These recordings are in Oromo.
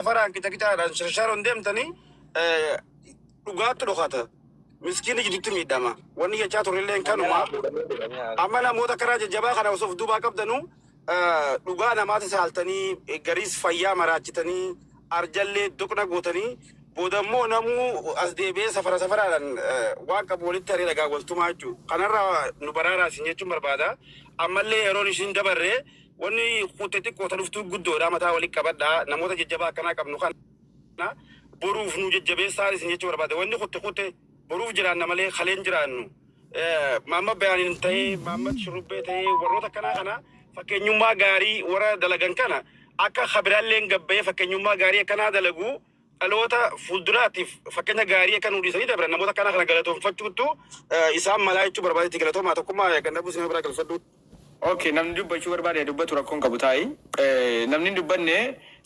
فران kita sharon dem tani dhugaatu dhokata miskini jiddutti miidhama wanni jechaa turrelleen kanuma amma namoota karaa jajjabaa kana osoo duubaa qabdanu dhugaa namaati saaltanii gariis fayyaa maraachitanii arjallee doqna gootanii boodammoo namuu as deebi'ee safaraadhaan waan qabu walitti haree dhagaa waltumaa jechuu kanarraa nu baraaraas jechuun barbaada ammallee yeroon ishiin dabarree wanni kutte xiqqoo dhuftuu guddoodha mataa walitti qabadhaa namoota jajjabaa akkanaa qabnu kana boruuf nu jajjabeessaa isin jechuu barbaada wanni kutte boruuf jiraanna malee kaleen jiraannu Mama Bayanin ta'ee Maamad Shurubbee ta'ee warroota akkanaa kana fakkeenyummaa gaarii warra dalagan kana akka khabiraalleen gabbee fakkeenyummaa gaarii akkanaa dalagu dhaloota fuulduraatiif fakkeenya gaarii akka nu dhiisanii dabran namoota akkanaa kana galatoonfachuutu isaan malaa jechuu barbaadetti galatoomaa tokkummaa ganda buusina biraa galfadhu. Okay, namni dubbachuu barbaade dubbatu rakkoon qabu ta'i. Namni dubbanne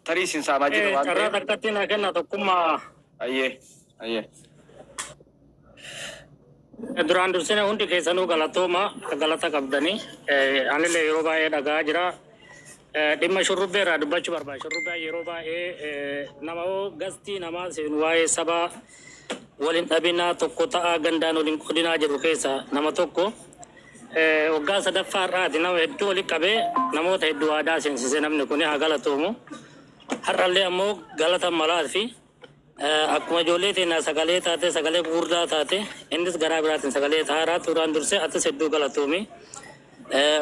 tarii isin saamaa jiru waan ta'eef. Carraa takkatti naa kenna tokkummaa. Ayyee. Duraan dursine hundi keessanuu galatooma galata qabdanii anillee yeroo baay'ee dhagaa jira. Dhimma shurrubbee irraa dubbachuu barbaada. Shurrubbee yeroo baay'ee nama gastii namaa seenu waa'ee sabaa waliin dhabinaa tokko ta'aa gandaan waliin qodinaa jiru keessa nama tokko. Waggaa sadaffaarraati nama hedduu walitti qabee namoota hedduu aadaa seensisee namni kun haa galatoomu. Har'allee ammoo galata malaa fi akkuma ijoollee teennaa sagalee taate sagalee gurguddaa taate innis garaa biraatiin sagalee taaraa turaan dursee atis hedduu galatoomi.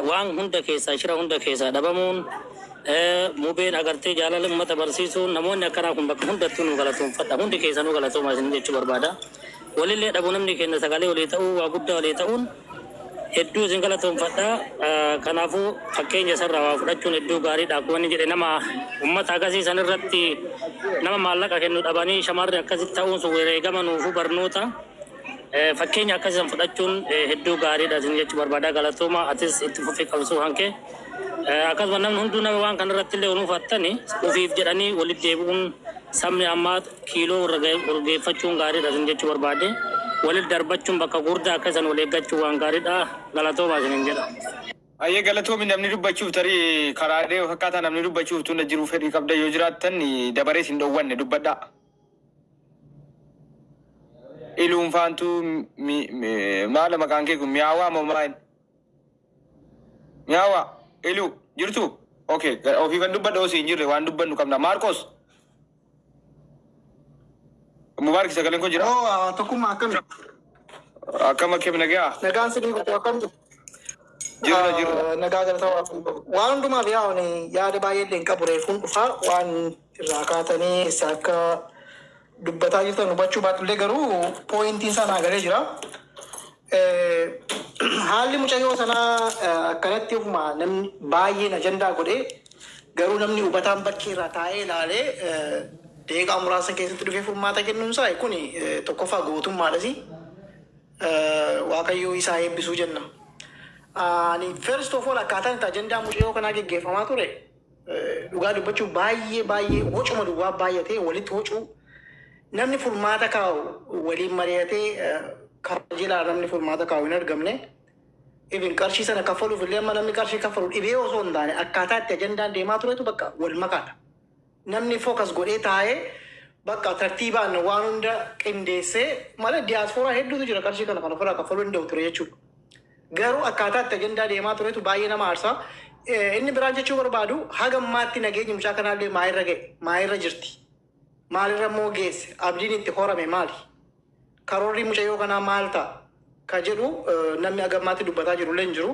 Waan hunda keessaa shira hunda keessaa dhabamuun mubeen agartee jaalala uummata barsiisuun namoonni akkanaa kun bakka hundattuu nu galatoomfadha hundi keessanuu galatoomaa isin jechuu barbaada. Walillee dhabuu namni keenya sagalee walii ta'uu waa guddaa walii ta'uun hedduu isin galatoomfadha. Kanaafuu fakkeenya sarraa waa fudhachuun hedduu gaariidha. Akkuma inni jedhe nama uummata agarsiisan irratti nama maallaqa kennu dhabanii shamarri akkasitti ta'uun sun wareegama nuufuu barnoota fakkeenya akkasiin fudhachuun hedduu gaariidha isin jechuu barbaada. Galatooma atis itti fufii qabsuu hanke akkasuma namni hunduu nama waan kanarratti illee onuuf hattani ofiif jedhanii walitti deebi'uun sabni ammaa kiiloo urgeeffachuun gaariidha isin jechuu barbaade. Walil darbachuun bakka gurdaa akkasaan wal eeggachuu waan gaariidha. Galatoomaa isiniin jedha. Ayyee galatoomi namni dubbachuuf tarii karaalee fakkaataa namni dubbachuuf tunda jiru fedhii qabda yoo jiraattan dabaree isin dhoowwanne dubbadhaa. Iluun faantu maala maqaan kee kun mi'aawaa moo maal? Mi'aawaa iluu jirtu? Okay ofii kan dubbadha osoo hin jirre waan dubbannu qabna. Maarkos Mubarak sagaleen ko jira? Tokkummaa akkami? Akkam akkem nagaa? Nagaan sidii qotuu akkamtu? Jira. Nagaa galata waan hundumaaf yaada baay'ee illee hin qabu reefuun dhufaa waan irraa kaatanii isa akka dubbataa jirtan hubachuu baatullee garuu pooyintiin sanaa galee jira. Haalli mucayyoo sanaa akkanatti ofuma namni baay'een ajandaa godhee garuu namni hubataan bakkee irraa taa'ee ilaalee deegaa muraasa keessatti dhufee furmaata kennuunsaa kun tokkoffaa gootummaadhasi waaqayyoo isaa eebbisuu jenna. Ani first of all akkaataan itti ajandaa mucayyoo kanaa geggeeffamaa ture dhugaa dubbachuu baay'ee hocuma duwwaa baay'atee walitti hocuu namni furmaata kaa'u waliin mari'atee karaa jilaa namni furmaata kaa'u hin argamne. Even qarshii sana kaffaluuf illee amma namni qarshii kaffalu dhibee osoo hin taane akkaataa itti ajandaan deemaa turetu bakka wal makaadha. Namni focus godhee taa'ee bakka tartiibaan waan hunda qindeessee malee diiyaaspooraa hedduutu jira qarshii kana kan ofirraa kaffaluu hin danda'u ture jechuudha. Garuu akkaataa itti ajandaa deemaa turetu baay'ee nama aarsa. Inni biraan jechuu barbaadu haga ammaatti nageenyi mucaa kanaallee maalirra ga'e maalirra jirti maalirra immoo geesse abdiin itti horame maali karoorri mucayyoo kanaa maal ta'a ka jedhu namni haga ammaatti dubbataa jirullee hin jiru.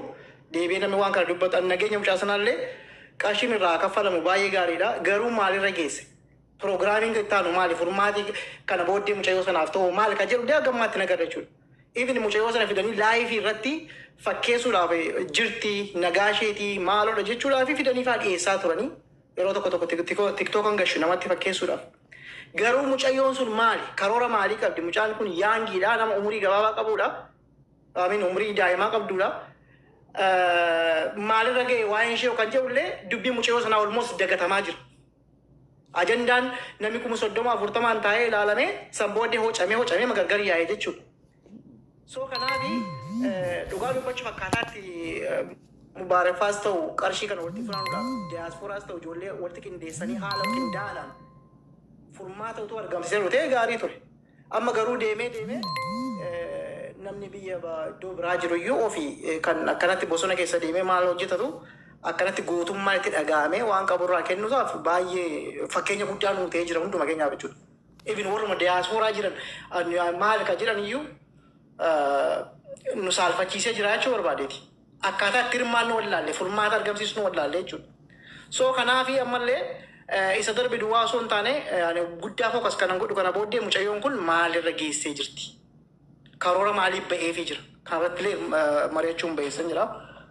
Deebi'ee namni waan kana dubbatan nageenya mucaa sanaallee qarshiin irraa kaffalamu baay'ee gaariidha. Garuu maalirra geesse? Pirogiraamiin ittaanu maali? Furmaatii kana booddee mucayyoo sanaaf ta'u maali ka jedhu haga ammaatti nagarra jechuudha. Even mucayyoo sana fidanii laayifii irratti fakkeessuudhaaf jirti nagaa isheetii maaloodha jechuudhaaf fidanii fa'aa dhiyeessaa turanii yeroo tokko tiktookan gashu namatti fakkeessuudhaaf. Garuu mucayyoon sun maali? Karoora maalii qabdi? Mucaan kun yaangiidha nama umurii gabaabaa qabudha. Umurii daa'imaa qabdudha. Maalirra ga'e waa'een ishee kan jedhullee dubbii mucayyoo sanaa almost dagatamaa jira. Ajandaan namni 30-40 taa'ee ilaalamee san booddee hocamee magargar yaa'ee jechuudha. So kanaafi dhugaa dubbachuuf akkaataatti mubaareffaas ta'u qarshii kana walitti funaanudhaaf diiyaaspooraas ta'u ijoollee walitti qindeessanii haala qindaa'aadhaan furmaata utuu argamsiisee dhufee gaarii ture. Amma garuu deemee namni biyya iddoo biraa jiru iyyuu ofii kan akkanatti bosona keessa deemee maal hojjetatu akkanatti gootummaa itti dhaga'amee waan qaburraa kennuusaaf baay'ee fakkeenya guddaa nuu ta'ee jira hunduma keenyaaf jechuudha. Even warruma diyaaspooraa jiran maal kan jedhan iyyuu nu saalfachiisee jira jechuu barbaadeeti. Akkaataa itti hirmaannu wallaalle furmaata argamsiisnu wallaalle jechuudha. So kanaafi ammallee isa darbe duwwaa osoo hin taane guddaa fookas kanan godhu kana booddee mucayyoon kun maalirra geessee jirti? Karoora maaliif ba'eefii jira? Kanarratti illee mari'achuun ba'eessan jira.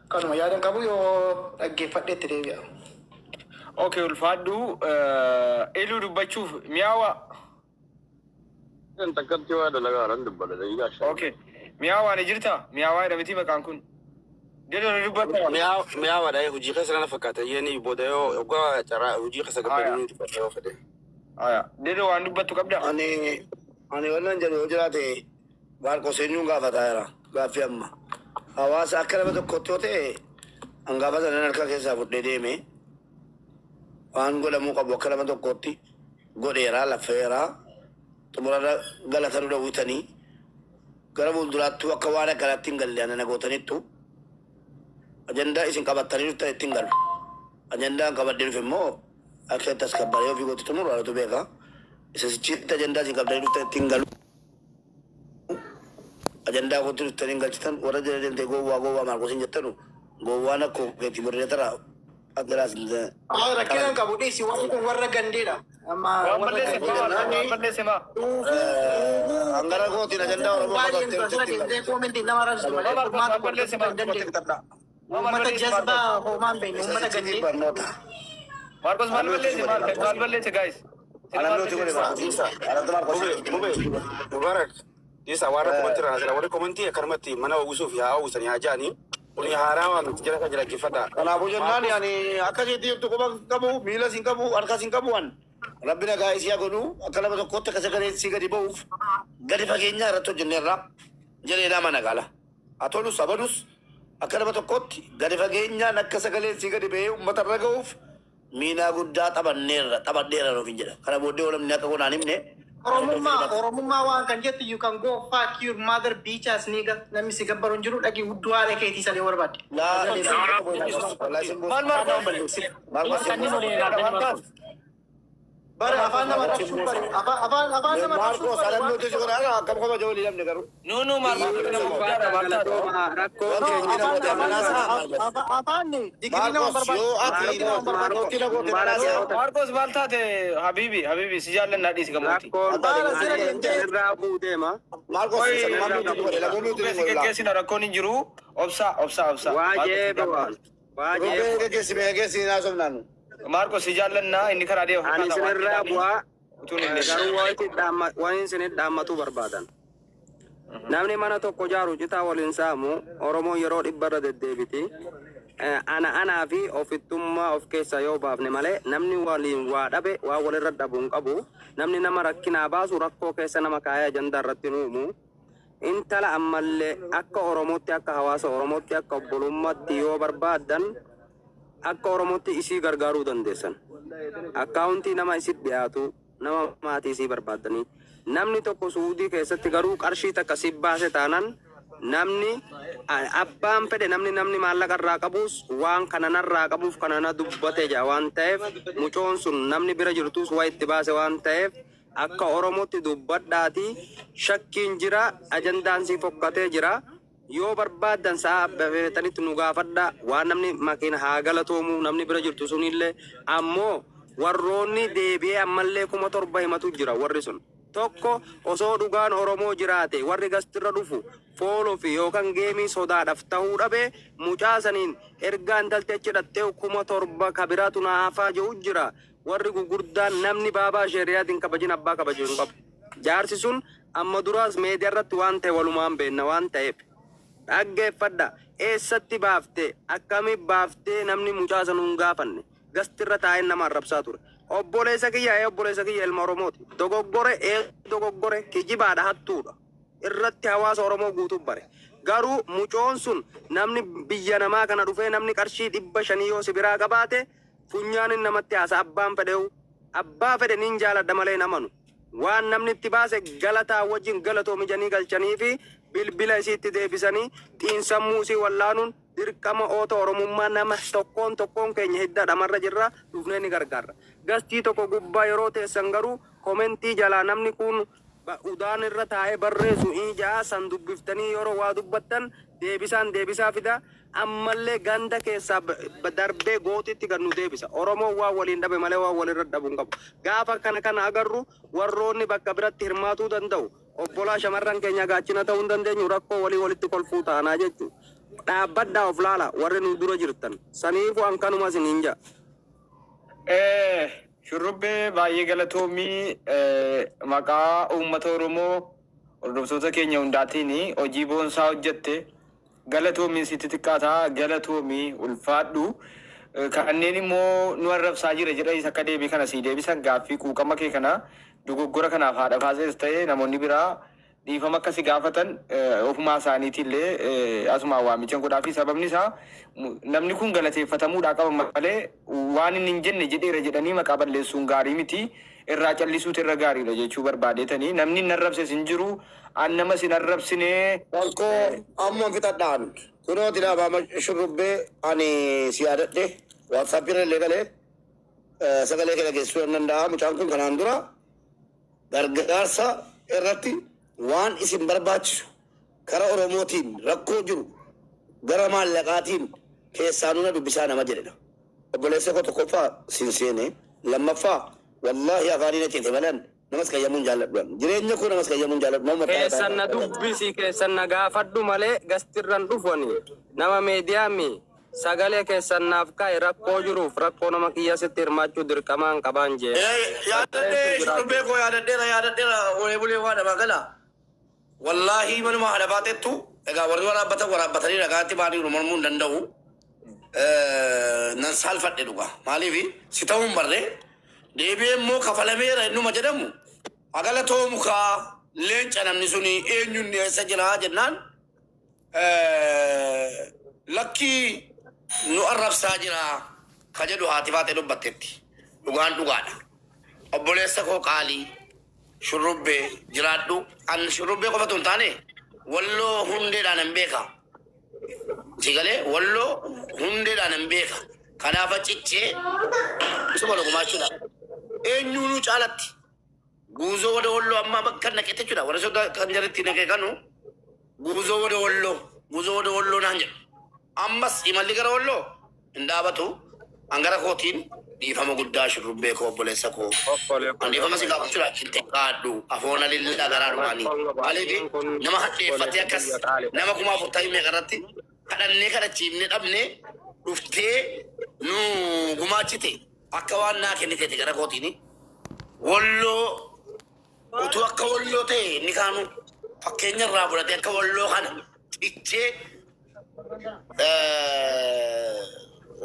Kanuma yaadan qabu yoo dhaggeeffadhe itti deebi'a. Okay, ulfaadhu eluu dubbachuuf mi'aawa. Takkatti waa dalagaaran dubbata daqiiqaa. Okay, mi'aawaa ni jirta? Mi'aawaa jedhamti maqaan kun. Dedoo ni dubbata. Mi'aawaa dha hojii keessa nana fakkaata. Yeni booda yoo ogaa carraa hojii keessa gabbaduu ni dubbata yoo fedhe. Dedoo waan dubbattu qabda? Ani wannan jedhu yoo jiraate Marqos eenyuun gaafataa jira gaaffii amma. Hawaasa akka nama tokkotti yoo ta'e hangaafata nan harka keessaa fudhee deeme waan godhamuu qabu akka nama tokkotti godheeraa laffeeraa xumurarra galatanuu dhawwitanii gara fuulduraattuu akka waan akkanaatti hin galle ana gootanittu ajandaa isin qabattanii dhuftan ittiin galu. Ajandaan qabadhee dhufe immoo akka itti as kabbaree ofii gootitu muraatu beeka. Isa sichiitti ajandaa isin qabdanii dhuftan ittiin galu. Ajandaa gootu dhuftanii hin galchitan warra jala deemtee gowwaa Marqosiin jettanu gowwaan akkoo keetti murree taraa akkanaas. Rakkinaan qabu dhiisi warri kun warra gandeedha. Waan balleesse maa? Hangara gootiin ajandaa Oromoo uummata jazbaa hoomaan beekne uummata gandee. Marqos maal balleesse maal balleesse guys? Mubarak. Isa warra komantii irraa warri komantii akkanumatti mana uwwisuuf yaa uwwisanii haa jaanii kuni haaraa waan jira kan jiraachifadha. Kanaafuu jennaan yaani akka isheetti jirtu quba qabu miila siin qabu harka siin qabu waan rabbi nagaa isii haa godhu akka nama tokkotti akka sagalee sii gadi ba'uuf gadi fageenyaa irratti hojjenneerra jedhee nama nagaala. Haa tolus abadus akka nama tokkotti gadi fageenyaan akka sagalee sii gadi ba'ee uummata irra ga'uuf miinaa guddaa taphadheera nuuf hin jedha. Kana booddee oolumni akka kunaan himne. Oromummaa waan kan jettu you can go fuck your mother bitch as nigga namni si gabbaru hin jiru dhagi udduwaale keetii salee barbaade. Bara afaan nama rabsuu bari afaan nama rabsuu Marqos alam nuti si godhaa akkam koma joolii lamne garuu. No Marqos nama guddaadha afaan digirii nama barbaade. Marqos maal taate Habibi si jaallannaa dhiisi gammooti. Irraa buuteema. Marqos Geggeessina rakkoon hin jiru obsa. Waajee bawaan. Geggeessina haasofnaanu. Marqos si jaallannaa inni karaa deemu. Ani isinirraa bu'aa garuu waan isinit dhaammatu barbaadan. Namni mana tokko jaaru citaa waliin saamu Oromoo yeroo dhibbarra deddeebiti. Anaa fi ofittummaa of keessa yoo baafne malee namni waliin waa dhabe waa walirra dhabu hin qabu. Namni nama rakkinaa baasu rakkoo keessa nama kaayee ajandaa irratti nuumu. Intala ammallee akka Oromootti akka hawaasa Oromootti akka obbolummaatti yoo barbaadan akka Oromootti isii gargaaruu dandeessan. Akkaawuntii nama isit dhiyaatu nama maatii isii barbaadanii. Namni tokko Suudii keessatti garuu qarshii takka si baase taanaan namni abbaan fedhe namni maallaqa irraa qabus waan kana narraa qabuuf kana na dubbate jaa waan ta'eef mucoon sun namni bira jirtus waa itti baase waan ta'eef akka Oromootti dubbadhaati shakkiin jira ajandaan si fokkatee jira. Yoo barbaadan sa'a beetanitti nu gaafadha waan namni makiina haa galatoomu namni bira jirtu sunillee ammoo warroonni deebi'ee ammallee 7,000 himatu jira warri sun. Tokko osoo dhugaan Oromoo jiraate warri gastirra dhufu fooloo fi yookaan geemii sodaadhaaf ta'uu dhabe mucaa saniin ergaan daltee jedhattee 7,000 kabiraatu naafaa jiru jira. Warri gurguddaan namni baabaa sheeriyaatiin kabajin abbaa kabajuu hin qabu. Jaarsi sun amma duraas meediyaa irratti waan ta'e walumaan beenna waan ta'eef. Dhaggeeffadha eessatti baaftee akkami baaftee namni mucaa sanuun gaafanne gastirra taa'ee nama arrabsaa ture. Obboleessa kiyya ilma Oromooti. Dogoggore kijibaadha hattuudha. Irratti hawaasa Oromoo guutuu bare. Garuu mucoon sun namni biyya namaa kana dhufee namni qarshii 500 yoo si biraa qabaate funyaanin namatti haasa abbaan fedheewu. Abbaa fedhe nin jaaladha malee namanu. waan namni itti baase galataa wajjin galatoomi janii galchanii fi bilbila isiitti deebisanii xiinsammuu isii wallaanuun dirqama oota oromummaa nama tokkoon keenya hidda dhamarra jirra dhufnee ni gargaarra. Gastii tokko gubbaa yeroo teessan garuu komentii jalaa namni kun udaan irra taa'ee barreessu ijaa san dubbiftanii yeroo waa dubbattan deebisaa fida. Ammallee ganda keessaa darbee gootitti kan nu deebisa. Oromoo waa waliin dhabe malee waa walirra dhabuun qabu. Gaafa kana agarru warroonni bakka biratti hirmaatuu danda'u. Obbolaa shamarran keenya gaachina ta'uu hin dandeenyu rakkoo walitti kolfuu taanaa jechuudha. Dhaabbaddaa of laala warri nu dura jirtan. Saniifu an kanuma isiniin jaa. Shurrubbee baay'ee galatoomii maqaa uummata Oromoo hordoftoota keenya hundaatiin hojii boonsaa hojjette. Galatoomii sitti xiqqaataa galatoomii ulfaadhu kanneen immoo nu arrabsaa jira jedha isa akka deebii kana sii deebisan gaaffii quuqama kee kana dogoggora kanaaf haadha faasees ta'e namoonni biraa dhiifama akkasi gaafatan ofumaa isaaniitillee asuma waamichan godhaa fi sababni isaa namni kun galateeffatamuudhaa qaba malee waan inni hin jenne jedheera jedhanii maqaa balleessuun gaarii miti irraa callisuutu irra gaariidha jechuu barbaadeetanii namni hin arrabses hin jiru annama sin arrabsine Walko amma fitadhaan kunoo dinaabama shurrubbee ani si yaadadhe WhatsApp irra illee galee sagalee kana geessuu hin danda'a. Mucaan kun kanaan dura gargaarsa irratti waan isin barbaachisu karaa Oromootiin rakkoo jiru gara maallaqaatiin keessaa nuna dubbisaa nama jedhedha. Obboleessa koo tokkoffaa sinseene lammaffaa wallahi afaanii na ceete malan namas qayyamuun jaalladhuan jireenya koo namas qayyamuun jaalladhu Keessan na dubbisi keessan na gaafadhu malee gastirran dhufani nama meediyaami sagalee keessan naaf kaa'e rakkoo jiruuf rakkoo nama kiyyasitti hirmaachuu dirqamaan qabaan jee. yaadadhee shurrubbee koo yaadadheera olee bulee waa dhabaa gala wallahi manuma haadha baatettu egaa warri waraabbatanii dhagaatti baanii mormuu hin danda'u nan saalfadhe dhuga maaliifi si ta'uun barree deebi'ee immoo kafalameera innuma jedhamu agala toomu kaa leenca namni suni eenyuun eessa jira jennaan lakkii nu arrabsaa jira ka jedhu haati baatee dubbattetti dhugaan dhugaadha. Obboleessa koo qaalii shurrubbee jiraadhu an shurrubbee qofatu hin taane walloo hundeedhaan hin beeka. Sigalee walloo hundeedhaan hin beeka. Kanaaf ciccee isuma dhugumaachuudha. Eenyuunu caalatti guuzoo wada walloo amma bakka naqete jechuudha. Warra sodaa kan jalatti naqee kanu guuzoo wada walloo naan jedhu. Ammas imalli gara walloo hin dhaabatu hangara kootiin dhiifama guddaa shurrubbee koo obboleessa koo. Dhiifama si gaafachuudha itti qaadhu afoona lillaa garaa dhumaanii. Maaliif nama hadheeffatee akkas nama 40,000 meeqarratti kadhannee kadhachiifnee dhabnee dhuftee nu gumaachite akka waan naa kenniteeti gara kootiini. Walloo utuu akka walloo ta'e inni kaanu fakkeenya irraa fudhatee akka walloo kana cichee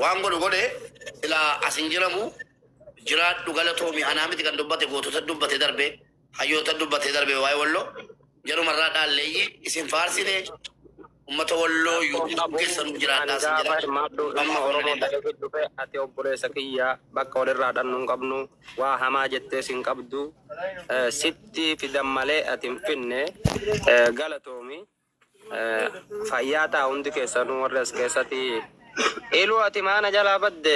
waan godhe ilaa asin jiramu jiraadhu galatoomi anaa miti kan dubbate gootota dubbate darbe hayyoota dubbate darbe waa'ee walloo jarumarraa dhaalleeyyi isin faarsine ummata walloo yuutuub keessa nu jiraadhaa sin jedha ati obboleessa kiyya bakka walirraa dhannu hin qabnu waa hamaa jettee sin qabdu sitti fidan malee ati hin finne galatoomi fayyaa ta'a hundi keessanuu warra as keessatti iluu ati maana jalaa badde.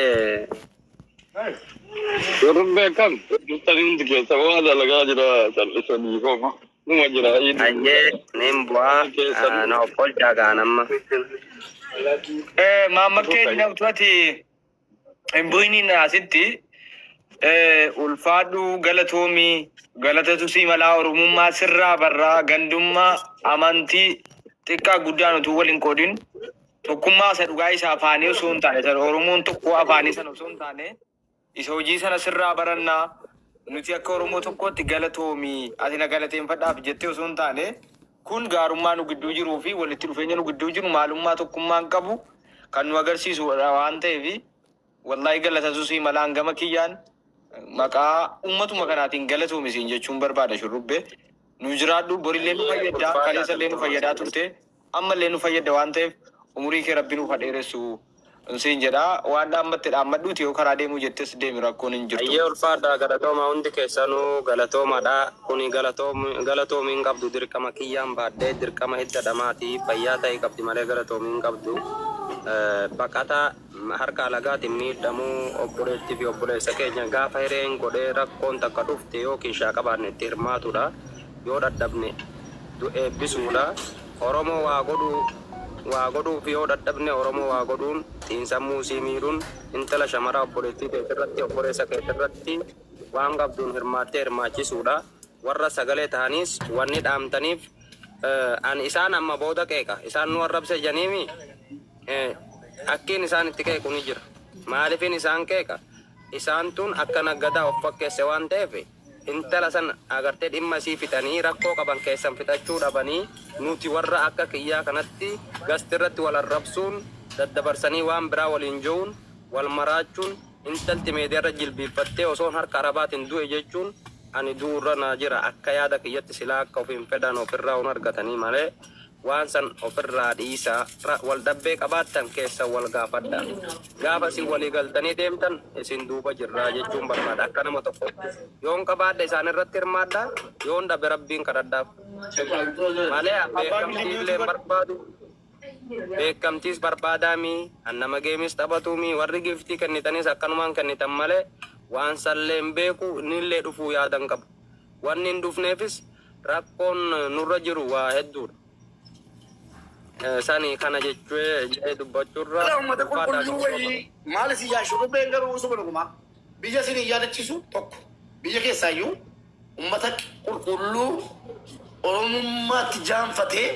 Shurrubbee kam duttanii hundi keessa waa dalagaa jira callisanii kooma numa jira. Ayyee nin bu'aa na ofolchaa gaanamma. Maamma keenya utuati hin bu'iniin asitti ulfaadhu galatoomii galatatu si malaa oromummaa sirraa barraa gandummaa amantii xiqqaa guddaan utuu waliin qoodin tokkummaa isa dhugaa isa afaanii osoo hin taane oromoon tokko afaanii sana osoo hin taane isa hojii sana sirraa barannaa nuti akka oromoo tokkotti galatoomii ati na galateeffadhaaf jettee osoo hin taane kun gaarummaa nu gidduu jiruu fi walitti dhufeenya nu gidduu jiru maalummaa tokkummaan qabu kan nu agarsiisu waan ta'eef wallahi galatatu si malaan gama kiyyaan maqaa ummatuma kanaatiin galatoomi siin jechuun barbaada shurrubbee. Nu jiraadhu borillee nu fayyada kaleessallee nu fayyadaa turte ammallee nu fayyada waan ta'eef umurii kee rabbi nuuf dheeressu Siin jedhaa waan dhaammatti dhaammadhuuti yoo karaa deemuu jettes deemi rakkoon hin jirtu. Ayyee ulfaadha galatooma hundi keessanuu galatoomadha. Kuni galatoomiin qabdu dirqama kiyyaan baaddee dirqama hidda dhamaatii fayyaa ta'e qabdi malee galatoomiin qabdu. Baqata harka alagaatiin miidhamuu obboleettii fi obboleessa keenya gaafa hireen godhee rakkoon takka dhufte yookiin shaaqabaanne itti hirmaatudha. Yoo dadhabne eebbisuudha. Oromoo waa godhuuf yoo dadhabne Oromoo waa godhuun xiinsammuu sii miidhuun intala shamara obboleettii keessirratti obboleessa keessirratti waan qabduun hirmaattee hirmaachisuudha. Warra sagalee ta'anis wanni dhaamtaniif isaan amma booda qeeqa. Isaan nu arrabse janiimi akkiin isaan itti qeequ ni jira. Maaliifin isaan qeeqa? Isaan tun akka naggadaa of fakkeesse waan ta'eef intala san agartee dhimma sii fixanii rakkoo qaban keessan fixachuu dhabanii nuti warra akka kiyyaa kanatti gastirratti wal arrabsuun daddabarsanii waan biraa waliin jo'uun wal maraachuun intalti meediyaarra jilbiiffattee osoon harka arabaatiin du'e jechuun ani duurra naa jira akka yaada kiyyatti silaa akka ofiin fedhan ofirraa hun argatanii malee waan san ofirraa dhiisaa wal dhabbee qabaattan keessa wal gaafadha. Gaafa isin walii galtanii deemtan isin duuba jirraa jechuun barbaada akka nama tokko. Yoon qabaadha isaan irratti hirmaadha yoon dhabe rabbiin kadhadhaaf. Malee beekamtiillee barbaadu. Beekamtiis barbaadaami annama geemis taphatuumi warri giftii kennitanis akkanumaan kennitan malee waan salleen beeku nillee dhufuu yaadan qabu. Wanni hin dhufneefis rakkoon nurra jiru waa hedduudha. Sani kana jechuu dubbachuurra ummata qulqulluu wayii maal si yaashu been garuu usuma dhuguma biyya isin yaadachiisu tokko biyya keessaayyuu ummata qulqulluu oromummaatti jaanfatee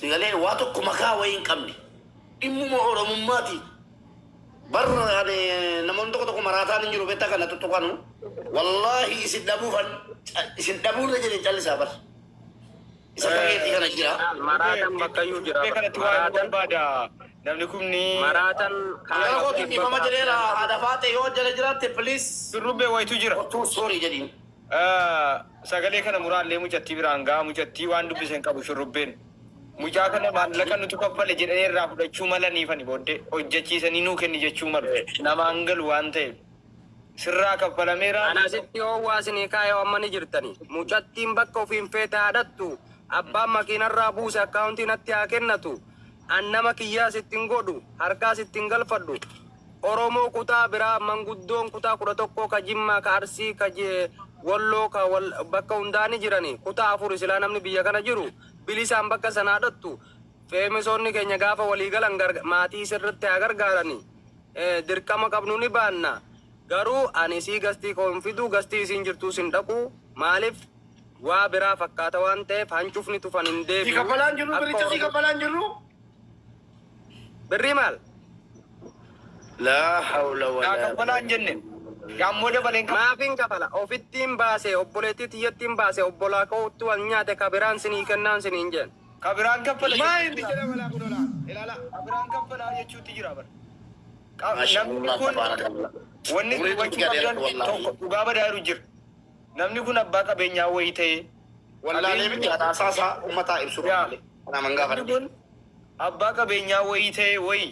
sigalee waa tokko makaa wayii hin qabne dhimmuma oromummaati barra namoonni tokko maraataan hin jiru beektaa kana tuttuqanu wallaahi isin dhabuurra jedhee callisaa bara. Maratan bakkayyuu jira. Namni kumni maratan kana kooti dhifama jedheera haadha faate yoo jala jiraatte please surrubbee wayitu jira. ottuu soorii jedhiin. Sagalee kana muraallee mucattii biraan gaa mucattii waan dubbisen qabu shurrubbeen. Mucaa kana maallaqa nuti kaffale jedhanii irraa fudhachuu malaniifani booddee hojjechiisanii nuu kenni jechuu malu. Namaan galu waan ta'eef. Sirraa kaffalameera. Anasitti yoo waasinii kaayoo amma ni jirtani. Mucattiin bakka ofiin feete haadhattu. Abbaan makiinarraa buuse akkaawuntii natti haa kennatu. Annama kiyyaa sittin godhu harkaa sittin galfadhu. Oromoo kutaa biraa manguddoon kutaa 11 ka Jimmaa ka Arsii ka Walloo ka bakka hundaani jirani kutaa 4 silaa namni biyya kana jiru bilisaan bakka sana haadhattu. Feemisoonni keenya gaafa waliigalan maatii sirritti haa gargaarani. Dirqama qabnu ni baanna. Garuu ani sii gastii koonfiduu gastii isiin jirtuu sin dhaqu maaliif waa biraa fakkaata waan ta'eef hancuufni tufan hin deebi'u. Kafalaan jiru biricha si kafalaan jiru. Birrii maal? Laa hawla walaa. Kafalaan jenne. Gaammoo dabaleen maafin kafala ofittiin baase obboleettii tiyyattiin baase obbolaa kootu wal nyaate kabiraan sinii kennaan siniin jeen. Kabiraan kaffala. Maa hindi jedha walaa kudola. Ilaala kabiraan kaffala jechuutti jira bara. Namni kun wanni dhugaa badaa jiru jira. Namni kun abbaa qabeenyaa wayii ta'ee wallaalee miti asaasaa uummataa ibsu malee kana mangaafadhe. Abbaa qabeenyaa wayii ta'ee wayii.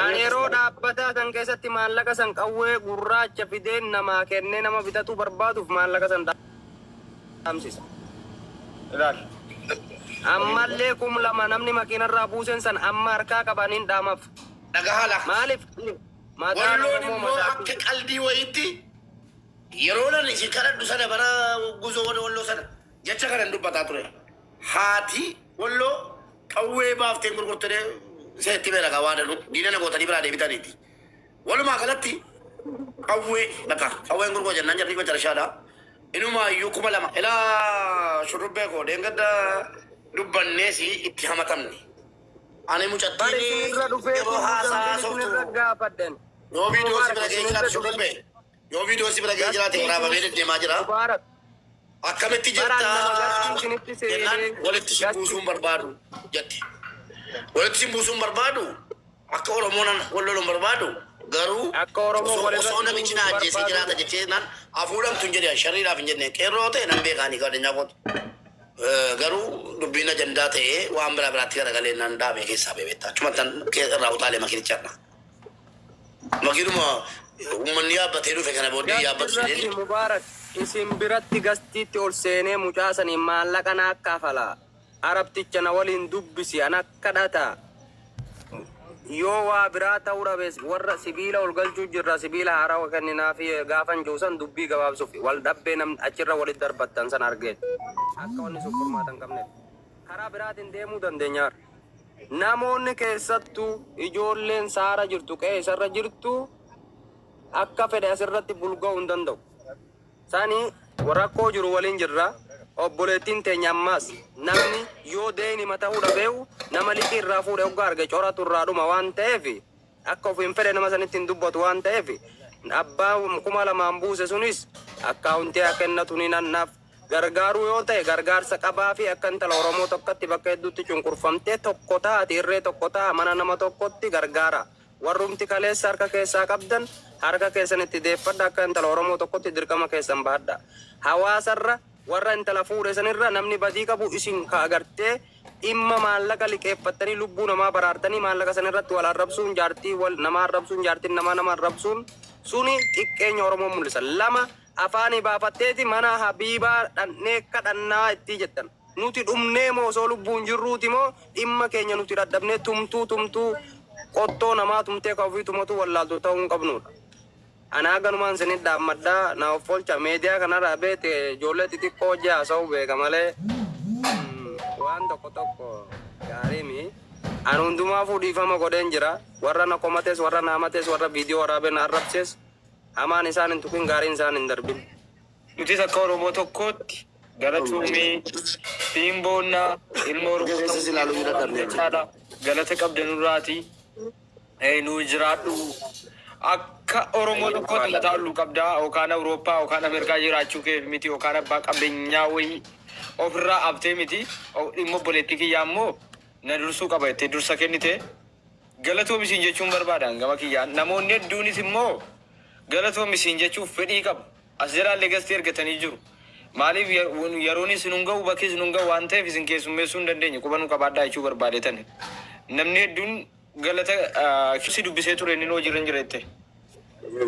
Ani yeroo dhaabbataa san keessatti maallaqa san qawwee gurraacha fideen namaa kennee nama bitatu barbaaduuf maallaqa san dhaamsisa. Ilaal. Ammallee 2,000 namni makiinarraa buusen san amma harkaa qabaniin dhaamaaf. Dhagahala. Maaliif? Walloon immoo akka qaldii wayiitti yeroo nan isin kadhadhu sana bara guzoo walloo sana jecha kanan dubbataa ture. Haati walloo qawwee baaftee gurgurtee seetti beela waan dhanu diina namootanii biraa deebitaniiti. Walumaa galatti qawwee bakka qawween gurguroo jennaan jarri gocha rashaadha. Inumaayyuu 2,000 ilaa shurrubbee koo deengadda dubbanneesi itti hamatamne. Ani mucattiin yeroo haasaa softu yoo viidiyoo si bira ga'ee jiraate shurrubbee yoo viidiyoo si bira ga'ee jiraate waraabamee deddeemaa jira. Akkamitti jettaa jennaan walitti si buusuun barbaadu jette. Walitti si buusuun barbaadu akka Oromoon wal loluun barbaadu garuu osoo namichi na ajjeesee jiraata jechee naan hafuudhamtu hin jedhe shariidhaaf hin jenne qeerroo ta'e nan beekaanii gadeenyaa kootu. Garuu dubbiin ajandaa ta'ee waan biraa biraatti garagalee nan dhaabee keessaa beektaa. Cumattan irraa utaalee makinichaadha. Makinuma uummanni yaabbatee dhufe kana booddee yaabbatu Irratti Mubaarak isin biratti gastiitti ol seenee mucaasanii maallaqa na akka falaa. Arabticha na waliin dubbisi an akka dhataa. Yoo waa biraa ta'uu dhabees warra sibiila ol galchuu jirra sibiila haaraa kenninaa fi gaafan juusan dubbii gabaabsuuf wal dhabbee nam achirra walit darbattan san argeet. Akka wanni sun furmaatan qabneef. Karaa biraatiin deemuu dandeenyaar. Namoonni keessattuu ijoolleen saara jirtu qe'ee isarra jirtu akka fedhe asirratti bulga'uu hin danda'u. Sani rakkoo jiru waliin jirra. Obboleettiin teenya ammas namni yoo deeni mata dhabeewu nama liqii irraa fuudhee hoggaa arge coratu irraa dhuma waan ta'eef akka ofiin fedhe nama sanitti hin dubbatu waan ta'eef abbaa 2,000 buuse sunis akkaawuntii akka kennatu ni nannaaf gargaaruu yoo ta'e gargaarsa qabaa fi akka intala Oromoo tokkotti bakka hedduutti cunqurfamtee tokko taati irree tokko taa mana nama tokkotti gargaara. Warrumti kaleessa harka keessaa qabdan harka keessanitti deeffadha akka intala Oromoo tokkotti dirqama keessan baadha. Hawaasarra warra intala fuudhe sanirra namni badii qabu isin ka agartee dhimma maallaqa liqeeffattanii lubbuu namaa baraartanii maallaqa sanirratti wal arrabsuun jaartii wal namaa arrabsuun jaartiin nama arrabsuun suni xiqqeenya Oromoo mul'isa. Lama afaanii baafatteeti mana Habiibaa dhannee kadhannaa itti jettan. Nuti dhumnee moo osoo lubbuun jirruuti moo dhimma keenya nuti dadhabnee tumtuu qottoo namaa tumtee ka ofii tumatu wallaaltu ta'uu hin qabnudha. Anaa ganumaan sinit dhaammaddaa na of oolcha meediyaa kanarraa beete ijoollee xixiqqoo haasa'uu beeka malee waan tokko gaariimi. Ani hundumaafuu dhiifama godheen jira. Warra na komates, warra na hamates, warra viidiyoo waraabee na arrabses hamaan isaan hin tuqin gaariin isaan hin darbin. Nutis akka Oromoo tokkootti galatuumii Simboonnaa ilma Oromoo tokko galata qabdanurraati nu jiraadhu. Akka Oromoo tokkotti lataaluu qabdaa yookaan Awurooppaa yookaan Ameerikaa jiraachuu kee miti yookaan abbaa qabeenyaa wayii ofirraa abtee miti dhimma obboleettii kiyyaa immoo na dursuu qaba jettee dursa kennite galatoomisiin jechuun barbaadan gama kiyyaan namoonni hedduunis immoo galatoomisiin jechuuf fedhii qabu as jalaallee gastii ergatanii jiru. Maaliif yeroon isin hin ga'u bakki isin hin ga'u waan ta'eef isin keessummeessuu hin dandeenye qubanuu qabaadhaa jechuu barbaadetan namni hedduun galata kisi dubbisee ture inni hojii irra hin jirette.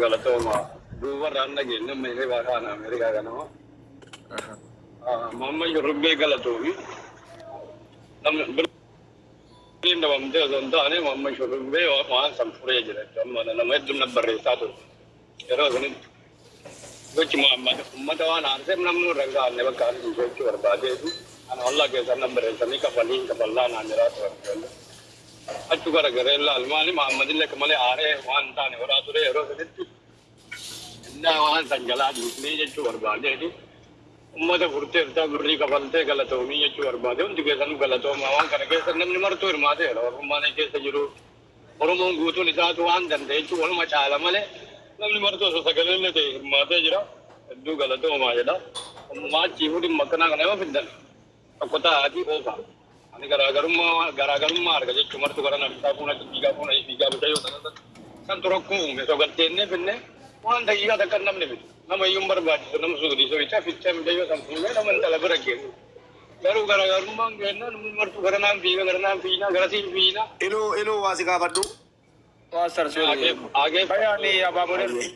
Galatooma duubarraan nageenya meeshee baasaan Ameerikaa kanama. Mamma Shurrubbee galatoomi. Birriin dhabamtee osoo hin taane Mamma Shurrubbee waan san furee jira. Nama hedduun na barreessaa ture. Yeroo sanitti gochi uummata waan haarseef namni irra hin gaanne bakka ani jechuu barbaadeetu. Ana wallaa keessaa na barreessanii kafallaa naan jiraa turan. Achu garagalee maali Muhammadillee malee aaree waan taane horaa ture yeroo sanitti innaa waan san jalaa dhiisnee jechuu barbaadeeti. Uummata furteertaa birrii kafaltee galatoomii jechuu barbaade hundi keessanuu galatoomaa waan kana keessa namni martuu hirmaateera Oromummaan keessa jiru Oromoon guutuun isaatu waan danda'e jechuu waluma caala malee namni martuu osoo sagalee ta'e hirmaatee jira hedduu galatoomaa jedha. Maachii fuudhin makkanaa kana yoo fiddan tokko ta'aatii oofaa. Ani garaagarummaa arga jechuun martuu gara namtisaa fuuna fiigaa bulcha yoo ta'an kan turakkuu uume sogalteennee finne waan daqiiqaa takka namni fidu nama iyyuu barbaachisu nama suudiisoo itti ficha miidhayyoo san fuunee nama intala bira geessu. Garuu garaagarummaan geenna namni martuu gara naan fiiga gara naan fiina gara siin fiina. Iluu waasi gaafadhu. Waan sarsuudhaan fayaanii abaabolee.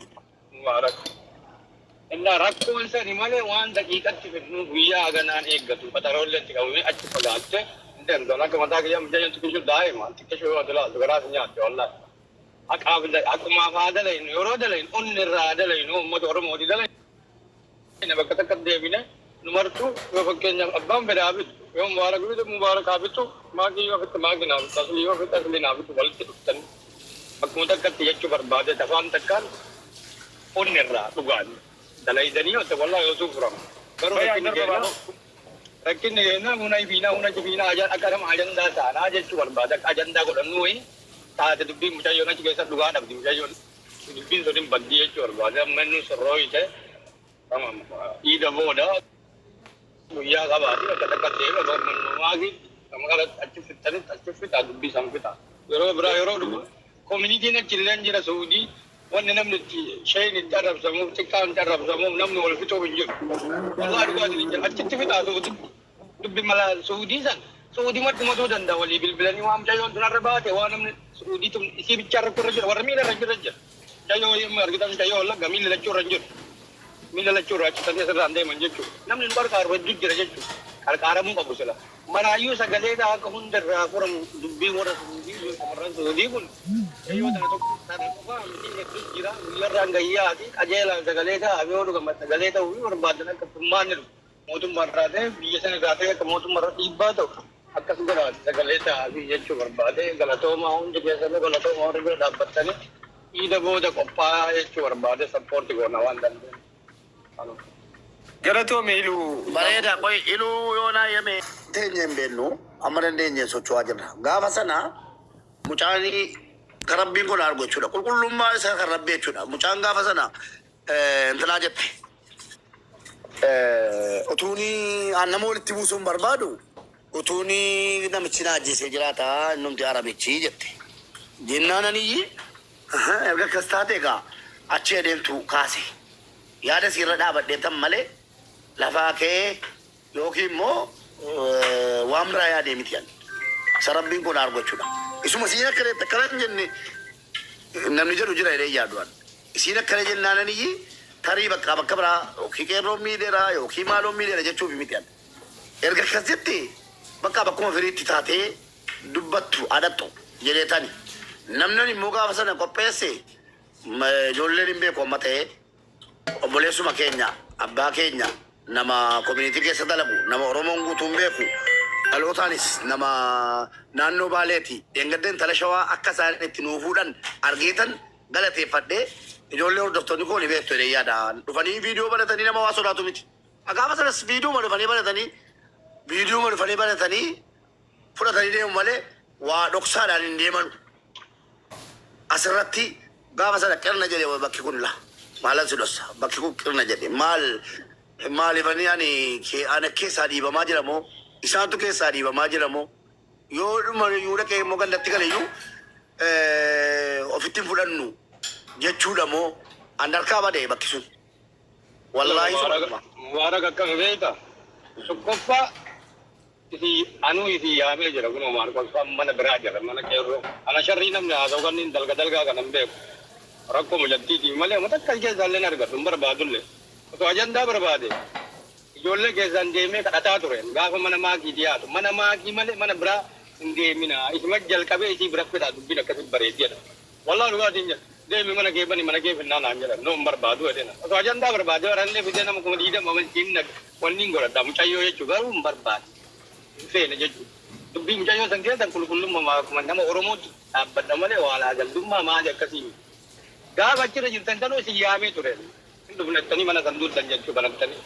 Inna rakkoon sani malee waan daqiiqatti fidnu guyyaa haganaan eeggatu bataroollee itti qabamee achi fagaatte dandoon akka mataa kiyyaa mijaajaan tukkisuu daa'ima xiqqashoo yoo dilaaltu garaas nyaatte wallaahi. Akkumaaf haa dalaynu yeroo dalaynu onni irraa dalaynu uummata Oromooti dalaynu bakka takka deebine nu martuu yoo fakkeenyaaf abbaan fedhaa bitu yoo mubaarakaa bitu maakii yoo fitte maakii naa bitu aslii yoo fitte aslii naa bitu walitti dhuftanii bakkuma takkatti jechuu barbaade tafaan takkaan onni irraa dhugaani. Dalaidanii yoo ta'u wallaahi yoo suufuramu. Garuu rakkinni keenya huna jibiinaa akka nama ajandaa taanaa jechuu barbaada. Ajandaa godhannu wayii taate dubbiin mucayyoon achi keessa dhugaa dhabdi mucayyoon dubbiin sun hin baddii jechuu barbaada. Amma inni sorroo ta'e dhiida booda guyyaa qabaati bakka takka deema gabmannumaaki nama kana achi fixanitti achi fixa dubbii san fixa. Yeroo biraa yeroo dhugu koominitiin achi illee jira Suudii. Wanni namni shayini itti arrabsamuuf xiqqaan itti arrabsamuuf namni wal fixuu hin jiru. Wallaahi dhugaatiin hin jiru. Achitti fixaa Suudii. dubbi mala Suudii san. Suudii matti matuu danda'a walii bilbilanii waan mucayyoon tun har'a baate waan namni Suudii tun isii bichaa irratti irra jira warra miila irra jira. Mucayyoo yemmuu argitan mucayyoo wallagga miila lachuu irra jiru. Miila lachuu irraa achitanii asirraan deeman jechuudha. Namni nu qarqaaru hedduu jira jechuudha. Qarqaaramuu qabu sila. Maraayyuu sagalee akka hundarraa furamu dubbii warra Suudii shamarran Suudii kun mucayyoo tana tokko sana qofaa miti hedduu jira. Guyyarraan gayyaati qajeelaan sagalee ta'a yoo dhugaman sagalee ta'uu fi barbaadan akka furmaan jedhu. Mootummaa irraa ta'e biyya sana irraa ta'e akka mootummaa irra dhiibbaa ta'u akkas godhaati sagalee ta'aa fi jechuu barbaade galatoomaa hundi keessatti galatoomaa warri bira dhaabbattanii dhiida booda qophaa'aa jechuu barbaade sappoortii goona waan dandeenye. Galatoome iluu. Bareeda qoy iluu yoo naa yame teenye hin beeknu amma dandeenye socho'aa jirra. Gaafa sana mucaanii kan rabbiin kun argu jechuudha. Qulqullummaa isaa kan rabbi jechuudha. Mucaan gaafa sana intalaa jette. Utuuni nama walitti buusuun barbaadu utuuni namichi na ajjeesee jiraata innumti arabichi jette. Jennaan aniyyi erga akkas taate egaa achi adeemtu kaase. Yaada sirra dhaabadhee tan malee lafaa kee yookiin immoo waan biraa yaadee miti yan. Sarabbiin kun argu jechuudha. Isuma isiin akkana akkana hin jenne namni jedhu jira jedhee yaaduudhaan. Isiin akkana jennaan aniyyi tarii bakka biraa yookiin qeerroo miidheeraa yookiin maaloo miidheera jechuuf miti yan. Erga akkas jette bakka bakkuma firiitti taatee dubbattu adattu jedhee tani. Namni immoo gaafa sana qopheesse ijoolleen hin beeku amma ta'ee obboleessuma keenya abbaa keenya nama koominiitii keessa dalagu nama Oromoon guutuun beeku dhalootaanis nama naannoo Baaleeti deengaddeen tala shawaa akka isaan itti nuufuudhaan argitan galateeffadhee ijoollee hordoftoonni koo ni beektu jedhee yaada dhufanii viidiyoo baratanii nama waa sodaatu miti. Gaafa sanas viidiyoo dhufanii baratanii fudhatanii deemu malee waa dhoksaadhaan hin deemanu. Asirratti gaafa sana qirna jedhee bakki kun la. Maalan si dhossa bakki kun qirna jedhe maalifanii ani keessaa dhiibamaa jira moo isaantu keessaa dhiibamaa jira moo yoo dhuma yoo dhaqee immoo gandatti galeeyyuu ofitti fudhannu jechuudha moo andarkaa badee bakki sun wallaahi Waara akkam beekta tokkoffaa anuu ifi yaamee jira kun maal mana biraa jira mana qeerroo ana sharrii namni haa ta'u kanneen dalgaa kanan beeku. Rakkoo muljattiiti malee mata akka keessaallee argatu hin barbaadullee otoo ajandaa barbaade ijoollee keessaan deemee kadhataa ture gaafa mana maakii dhiyaatu mana maakii malee mana biraa hin deemina isuma jalqabee isii bira fedhaa dubbiin akkasitti bareededha wallaa dhugaatiin jedha deemi mana kee bani mana kee finnaan aan jedhan noo hin barbaadu jedhena otoo ajandaa barbaade warannee fidee nama kuma dhiidama malchiin wanni hin godhadha mucayyoo jechuu garuu hin barbaade hin feene jechuu dubbii mucayyoo san keessan qulqullummaa nama Oromootti dhaabbadha malee waan agaldummaa maali akkasii gaafa achirra jirtan sanuu isin yaamee ture. Dhufnettanii mana san duuddan jechuu banattanii.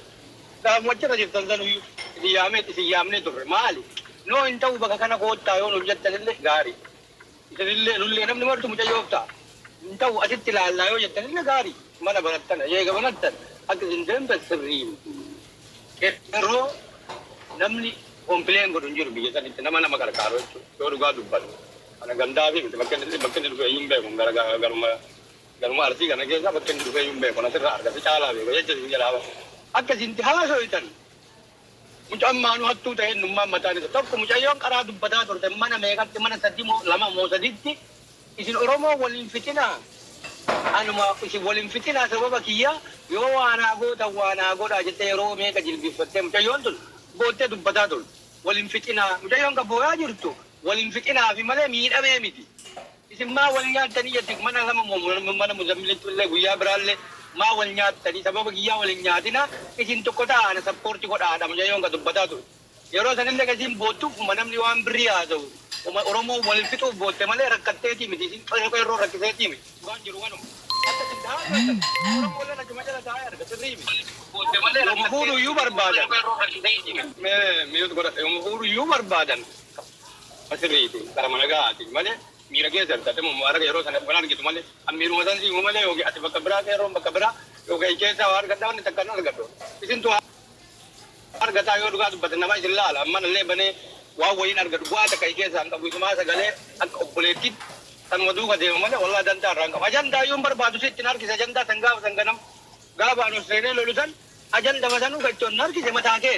Gaafa achirra jirtan sanuu isin yaamee isin yaamnee turre maali? Noo hin ta'u bakka kana koottaa yoo nuuf jettanillee gaarii. Isinillee nullee namni martu mucayyoof ta'a. Hin ta'u asitti ilaallaa yoo jettanillee gaarii. Mana banattan eega banattan akka isin deemtan sirrii. Yeroo namni kompileen godhu hin jiru biyya sanitti nama gargaaru jechuudha. Yoo dhugaa dubbatu. Kana gandaa fi bakka inni dhufee hin beeku garuma arsii kana keessa bakka inni dhufee hin beeku asirraa argate caalaa beeku jechuudha jedhama. Akkasitti haaso'itan mucaan maanuu hattuu ta'e innummaan mataan isa tokko mucayyoon karaa dubbataa turte mana meeqatti mana lama moo saditti isin Oromoo waliin fitinaa anuma isin waliin fitinaa sababa kiyya yoo waanaa godhaa jettee yeroo meeqa jilbiiffattee mucayyoon tun boottee dubbataa turte waliin fitinaa mucayyoon gabbooyaa jirtu waliin fitinaa fi malee miidhamee miti. Isin maa wal nyaatanii jetti mana lama mana muzammilitti illee guyyaa biraallee maa wal nyaatanii sababa kiyyaa wal hin nyaatina isin tokko ta'an sappoortii godhaadha mucayyoon ka dubbataa ture. Yeroo sanillee gasiin boottuuf namni waan birrii haa ta'u Oromoo wal fixuuf bootte malee rakkatteetii miti isin qeerroo rakkiseetii miti waan jiru kanuma. Akkasiin taa'an Oromoo lana cima jala taa'ee arga sirrii miti. Bootte malee yommuu fuudhuyyuu barbaadan. Miyuutu godhate yommuu fuudhuyyuu barbaadan. Asirriiti gara mana gahaati malee. Mira keessa argate mummaara yeroo sana waan argitu malee ammiiruma san si'u malee yookiin ati bakka biraa qeerroon bakka biraa yookiin keessa waa argaddaa wanni takka argaddu. Isintu argataa yoo dhugaa dubbate nama isin laala ammallee banee waan wayiin argatu bu'aa takka keessa hin qabu isumaa sagalee akka obboleettii kan waduuka deemu malee wallaa dantaa irraa hin qabu. Ajandaa yoo barbaadu sitti hin harkise ajandaa san gaafa san ganam gaafa anu seenee lolu san ajandama sanuu gachoon harkise mataa kee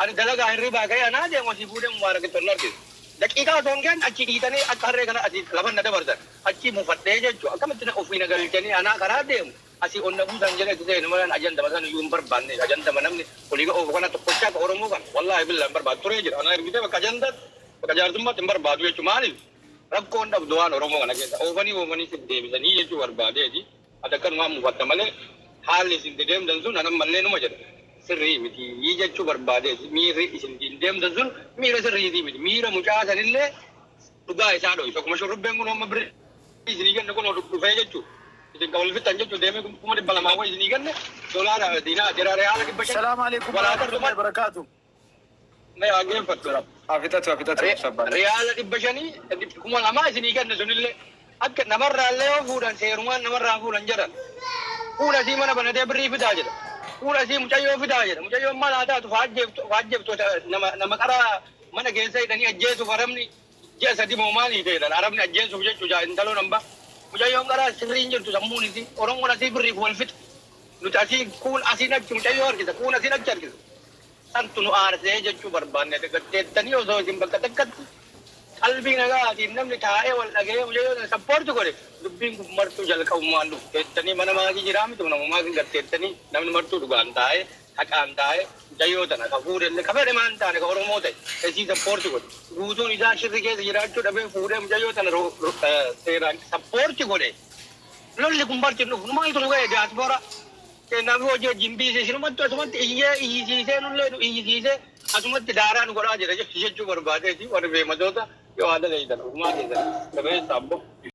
Ani dalagaa hirribaa ka'ee anaa deemu asii fuudhee mubaaraka tolna arginu. Daqiiqaa otoo hin geenye achi dhiitanii akka harree kana asii lafa na dabarsan. Achi mufadhee jechuudha. Akkamitti na ofii na galchanii anaa karaa deemu. Asii onna buusan jedhee itti ta'e nama ajandama sana iyyuu hin barbaanne. Ajandama namni olii oofu kana tokkochaa ka Oromoo kana. Wallaahi billaa hin barbaadu turee jira. Anaa ergitee bakka ajandaatti bakka jaarsummaatti hin barbaadu jechuudha. Maaliif? Rakkoon dhabdu waan Oromoo kana keessa. Oofanii si deebisanii jechuu barbaadeeti. Ati akkanumaan mufatta malee haalli isin deemtan sun anan mallee numa jedha. Sirrii miti jechuu barbaadeeti. Miirri isin deemtan sun miira sirriitii miti. Miira mucaa sanillee dhugaa isaa dho'i. Tokkuma shurrubbeen kun amma birri isinii kenna kun dhufee jechuudha. Isin kan wal fixan jechuudha deemee 200,000 waa isinii kenna. Dolaara diinaa jira reyaala 500. Salaamu alaikum warahmatullahi wabarakatuh. Mee dhaggeeffattu. Afitatu. Reyaala 500 2,000 isinii kenna sunillee akka namarraallee yoo fuudhan seerumaan namarraa fuudhan jedhan. Fuula sii mana banatee birrii fidaa jedha. Fuula sii mucayyoo fidaa jedha. Mucayyoon maal haa taatu faajjeeftoota nama qaraa mana keessa hidhanii ajjeesuuf arabni ji'a 3 moo maalii ta'edha. Arabni ajjeesuuf jechuudha intaloo namba. Mucayyoon qaraa sirriin jirtu sammuun isii Oromoon asii birriif wal fixa. Nuti asii kuun asiin achi mucayyoo harkisa kuun asiin achi harkisa. Santu nu aarsee jechuu barbaanne gatteettanii osoo isin bakka takkatti qalbii nagaatiin namni taa'ee wal dhaga'ee mucayyoo sappoorti godhe dubbiin kun martuu jalqabumaan dhufteettanii mana maatii jiraa miti namumaa gatteettanii namni martuu dhugaan taa'ee haqaan taa'ee mucayyoo tana ka fuudhelle ka fedhe maan taane ka Oromoo ta'e isii sappoorti godhe guutuun isaa shirri keessa jiraachuu dhabee fuudhee mucayyoo tana seeraan sappoorti godhe lolli kun barti dhufu numaaytu nu ga'e diyaaspoora keenyaaf hojii wajjin biise sinumatti asumatti iyyisiisee nullee iyyisiisee asumatti daaraa nu godhaa jira jechuu barbaadeeti warri beemadoota yoo haadha leeydan uumaa keessatti dabeessa abbo.